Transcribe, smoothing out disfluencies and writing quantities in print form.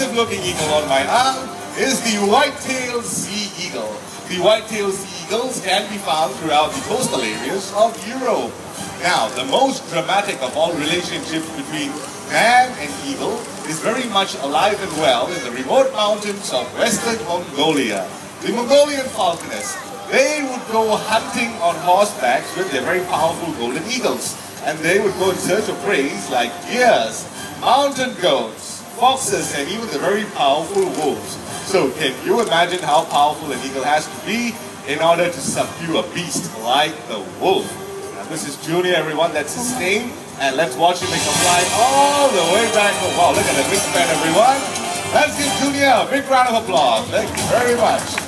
impressive looking eagle on my arm is the white-tailed sea eagle. The white-tailed sea eagles can be found throughout the coastal areas of Europe. Now, the most dramatic of all relationships between man and eagle is very much alive and well in the remote mountains of Western Mongolia. The Mongolian falconers, they would go hunting on horseback with their very powerful golden eagles. And they would go in search of prey like deers, mountain goats, foxes, and even the very powerful wolves. So can you imagine how powerful an eagle has to be in order to subdue a beast like the wolf? Now, this is Junior, everyone, that's his name. And let's watch him make a fly all the way back home. Wow, look at the wingspan, everyone. Let's give Junior a big round of applause. Thank you very much.